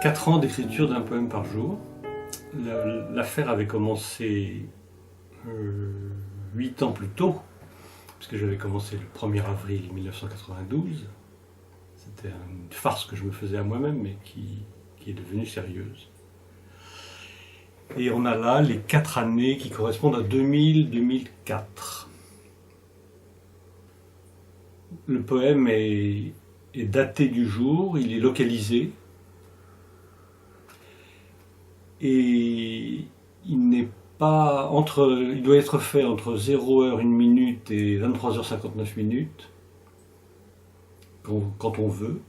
4 ans d'écriture d'un poème par jour. L'affaire avait commencé 8 ans plus tôt, puisque j'avais commencé le 1er avril 1992. C'était une farce que je me faisais à moi-même, mais qui est devenue sérieuse. Et on a là les 4 années qui correspondent à 2000-2004. Le poème est daté du jour, il est localisé, et il doit être fait entre 0h 1 minute et 23h59 minutes, quand on veut,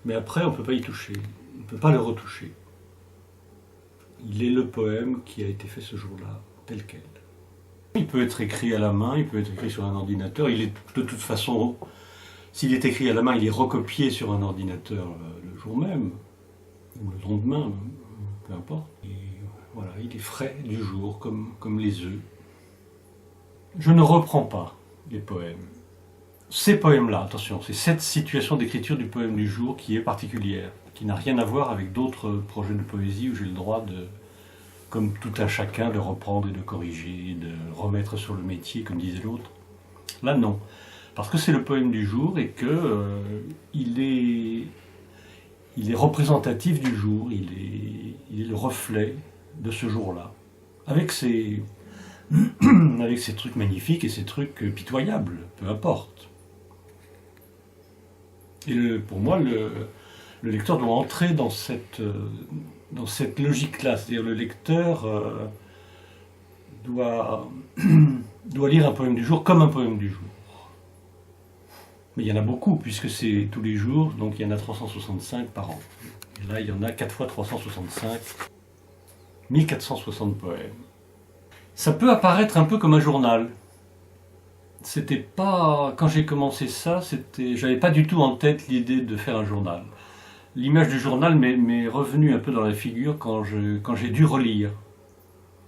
mais après on ne peut pas y toucher, on ne peut pas le retoucher. Il est le poème qui a été fait ce jour-là, tel quel. Il peut être écrit à la main, il peut être écrit sur un ordinateur, il est de toute façon, s'il est écrit à la main, il est recopié sur un ordinateur le jour même, ou le lendemain, peu importe. Et voilà, il est frais du jour, comme les œufs. Je ne reprends pas les poèmes. Ces poèmes-là, attention, c'est cette situation d'écriture du poème du jour qui est particulière, qui n'a rien à voir avec d'autres projets de poésie où j'ai le droit de, comme tout un chacun, de reprendre et de corriger, de remettre sur le métier, comme disait l'autre. Là, non. Parce que c'est le poème du jour et que il est représentatif du jour, il est le reflet de ce jour-là. Avec ses trucs magnifiques et ses trucs pitoyables, peu importe. Et pour moi, le lecteur doit entrer dans cette logique-là. C'est-à-dire le lecteur doit lire un poème du jour comme un poème du jour. Mais il y en a beaucoup, puisque c'est tous les jours, donc il y en a 365 par an. Et là, il y en a 4 fois 365, 1460 poèmes. Ça peut apparaître un peu comme un journal. C'était pas, quand j'ai commencé ça, j'avais pas du tout en tête l'idée de faire un journal. L'image du journal m'est revenue un peu dans la figure quand j'ai dû relire.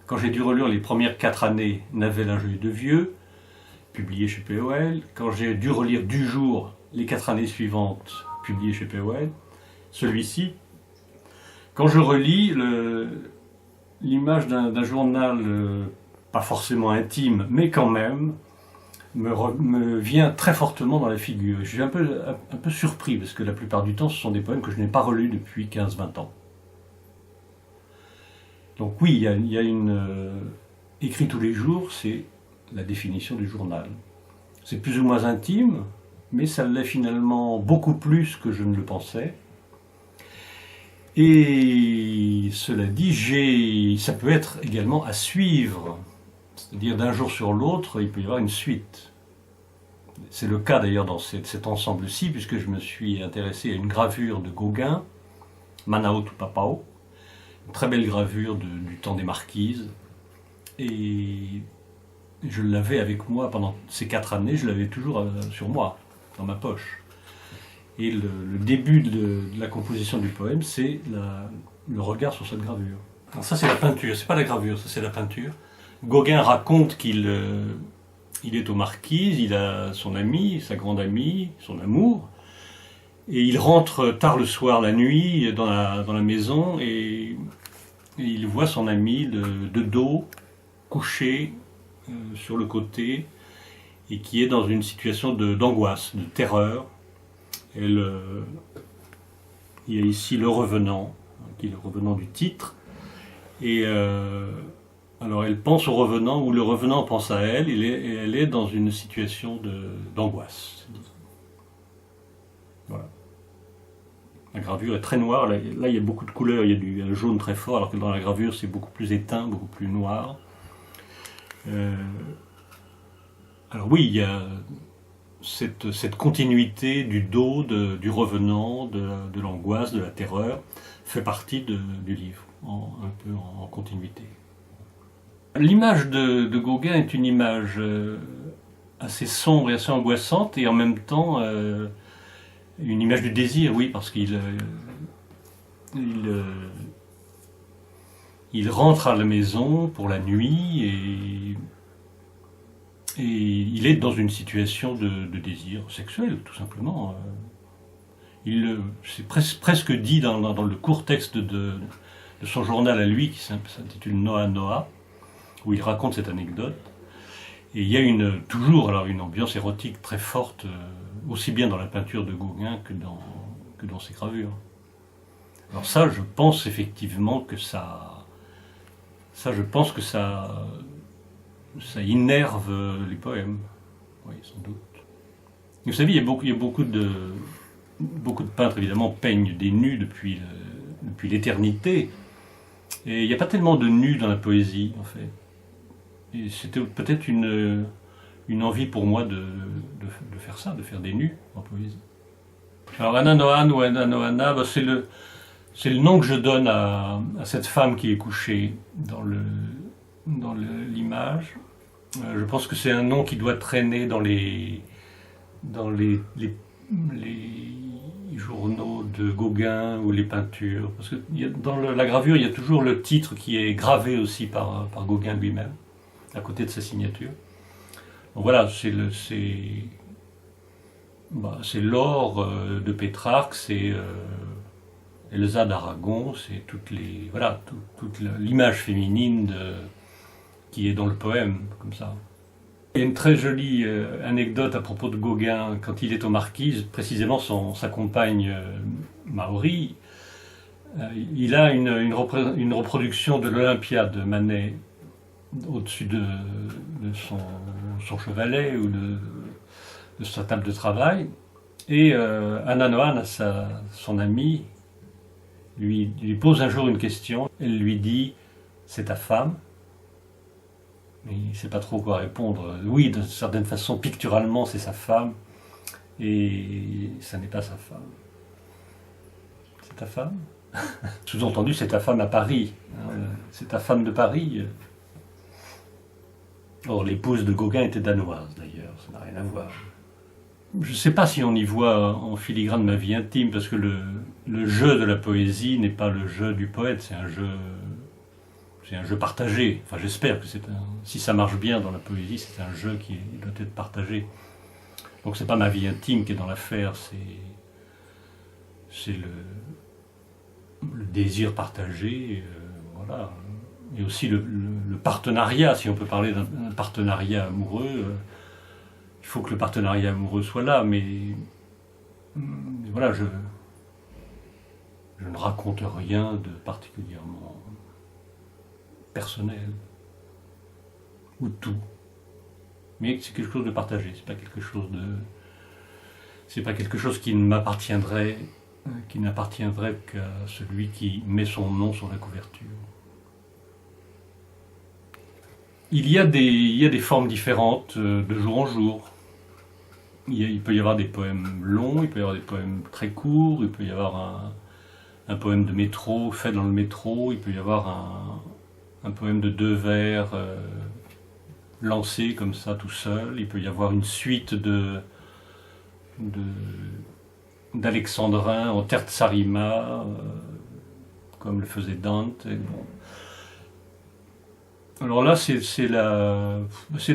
Quand j'ai dû relire les premières 4 années Navel, un jeu de vieux, publié chez POL. Quand j'ai dû relire du jour les 4 années suivantes, publié chez POL. Celui-ci. Quand je relis l'image d'un journal, pas forcément intime, mais quand même, me vient très fortement dans la figure. Je suis un peu surpris, parce que la plupart du temps, ce sont des poèmes que je n'ai pas relus depuis 15-20 ans. Donc oui, il y a écrit tous les jours, c'est la définition du journal. C'est plus ou moins intime, mais ça l'est finalement beaucoup plus que je ne le pensais. Et cela dit, ça peut être également à suivre. C'est-à-dire d'un jour sur l'autre, il peut y avoir une suite. C'est le cas d'ailleurs dans cet ensemble-ci, puisque je me suis intéressé à une gravure de Gauguin, Manao Tupapao, une très belle gravure du temps des Marquises. Et je l'avais avec moi pendant ces 4 années, je l'avais toujours sur moi, dans ma poche. Et le début de la composition du poème, c'est le regard sur cette gravure. Alors ça c'est la peinture, c'est pas la gravure, ça c'est la peinture. Gauguin raconte qu'il est aux Marquises, il a son ami, sa grande amie, son amour, et il rentre tard le soir, la nuit, dans la maison, et il voit son ami de dos, couché sur le côté, et qui est dans une situation d'angoisse, de terreur. Il y a ici le revenant, qui est le revenant du titre, et alors elle pense au revenant, ou le revenant pense à elle, et elle est dans une situation d'angoisse. Voilà. La gravure est très noire, là il y a beaucoup de couleurs, il y a un jaune très fort, alors que dans la gravure c'est beaucoup plus éteint, beaucoup plus noir. Alors oui, il y a cette continuité du dos, du revenant, de l'angoisse, de la terreur, fait partie du livre, un peu en continuité. L'image de Gauguin est une image assez sombre et assez angoissante, et en même temps une image du désir, oui, parce qu'il rentre à la maison pour la nuit, et il est dans une situation de désir sexuel, tout simplement. C'est presque dit dans le court texte de son journal à lui, qui s'intitule Noa Noa, où il raconte cette anecdote. Et il y a toujours alors une ambiance érotique très forte, aussi bien dans la peinture de Gauguin que dans ses gravures. Alors ça, je pense effectivement que ça innerve les poèmes. Oui, sans doute. Vous savez, il y a beaucoup de peintres, évidemment, peignent des nus depuis l'éternité. Et il n'y a pas tellement de nus dans la poésie, en fait. Et c'était peut-être une envie pour moi de faire ça, de faire des nus en poésie. Alors Ananoan ou Ananoana, c'est le nom que je donne à cette femme qui est couchée dans l'image. Je pense que c'est un nom qui doit traîner dans les journaux de Gauguin ou les peintures. Parce que dans la gravure, il y a toujours le titre qui est gravé aussi par Gauguin lui-même, à côté de sa signature. Donc voilà, c'est l'or de Pétrarque, c'est Elsa d'Aragon, c'est toute l'image féminine qui est dans le poème, comme ça. Il y a une très jolie anecdote à propos de Gauguin, quand il est aux Marquises, précisément sa compagne Maori, il a une reproduction de l'Olympia de Manet au-dessus de son chevalet ou de sa table de travail, et Ananoan, son amie, lui pose un jour une question. Elle lui dit « C'est ta femme ?» Mais il ne sait pas trop quoi répondre. Oui, de certaine façon, picturalement, c'est sa femme, et ça n'est pas sa femme. C'est ta femme? Sous-entendu, c'est ta femme à Paris. C'est ta femme de Paris. Or, l'épouse de Gauguin était danoise, d'ailleurs, ça n'a rien à voir. Je ne sais pas si on y voit en filigrane ma vie intime, parce que le jeu de la poésie n'est pas le jeu du poète, c'est un jeu partagé. Enfin, j'espère que si ça marche bien dans la poésie, c'est un jeu qui doit être partagé. Donc c'est pas ma vie intime qui est dans l'affaire, c'est le désir partagé, voilà. Et aussi le partenariat, si on peut parler d'un partenariat amoureux. Il faut que le partenariat amoureux soit là, mais voilà, je ne raconte rien de particulièrement personnel, ou tout. Mais c'est quelque chose de partagé, c'est pas quelque chose qui n'appartiendrait qu'à celui qui met son nom sur la couverture. Il y a des formes différentes de jour en jour. Il peut y avoir des poèmes longs, il peut y avoir des poèmes très courts, il peut y avoir un poème de métro fait dans le métro, il peut y avoir un poème de 2 vers lancé comme ça tout seul, il peut y avoir une suite d'alexandrins en terza rima, comme le faisait Dante. Bon. Alors là, c'est la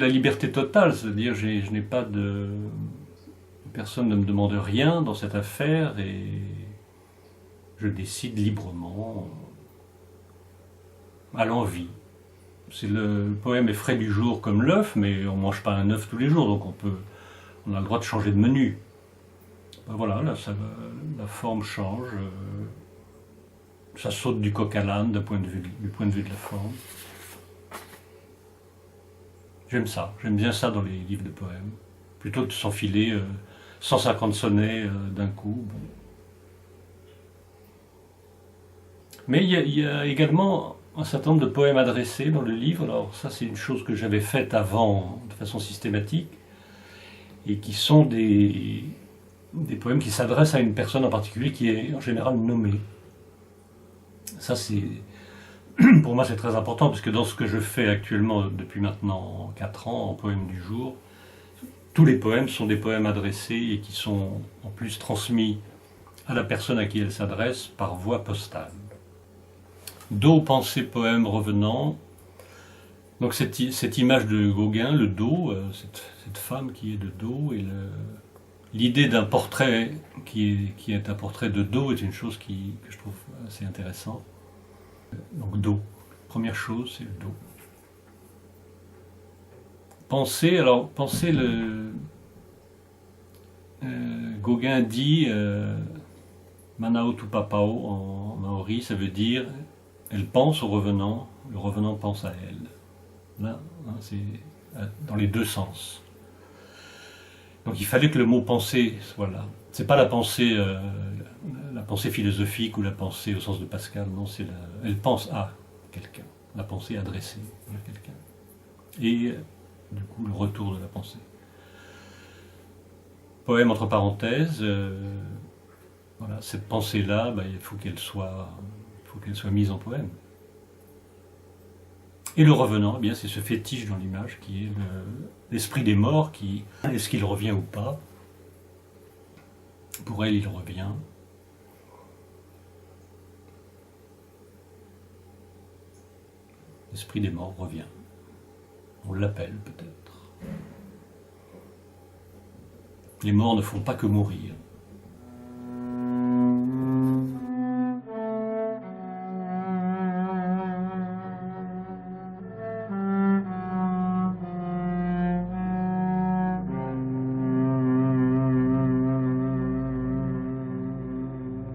liberté totale, c'est-à-dire je n'ai pas de... Personne ne me demande rien dans cette affaire et je décide librement, à l'envie. Le poème est frais du jour comme l'œuf, mais on ne mange pas un œuf tous les jours, donc on a le droit de changer de menu. Ben voilà, là, la forme change, ça saute du coq à l'âne du point de vue de la forme. J'aime bien ça dans les livres de poèmes. Plutôt que de s'enfiler 150 sonnets d'un coup. Bon. Mais il y a également un certain nombre de poèmes adressés dans le livre. Alors ça, c'est une chose que j'avais faite avant de façon systématique, et qui sont des poèmes qui s'adressent à une personne en particulier qui est en général nommée. Ça, pour moi, c'est très important, parce que dans ce que je fais actuellement depuis maintenant 4 ans, en poème du jour, tous les poèmes sont des poèmes adressés et qui sont en plus transmis à la personne à qui elle s'adresse par voie postale. Do, pensée, poème revenant. Donc cette image de Gauguin, le dos, cette femme qui est de dos, et l'idée d'un portrait qui est un portrait de dos est une chose que je trouve assez intéressante. Donc dos, première chose, c'est le dos. Penser Gauguin dit Manao Tupapao en maori, ça veut dire elle pense au revenant, le revenant pense à elle. Là, hein, c'est dans les deux sens. Donc il fallait que le mot penser soit là. C'est pas la pensée philosophique ou la pensée au sens de Pascal, non, elle pense à quelqu'un, la pensée adressée à quelqu'un. Et du coup le retour de la pensée. Poème entre parenthèses, voilà, cette pensée-là, il faut qu'elle soit mise en poème. Et le revenant, eh bien, c'est ce fétiche dans l'image qui est l'esprit des morts, est-ce qu'il revient ou pas? Pour elle, il revient. L'esprit des morts revient. On l'appelle peut-être. Les morts ne font pas que mourir.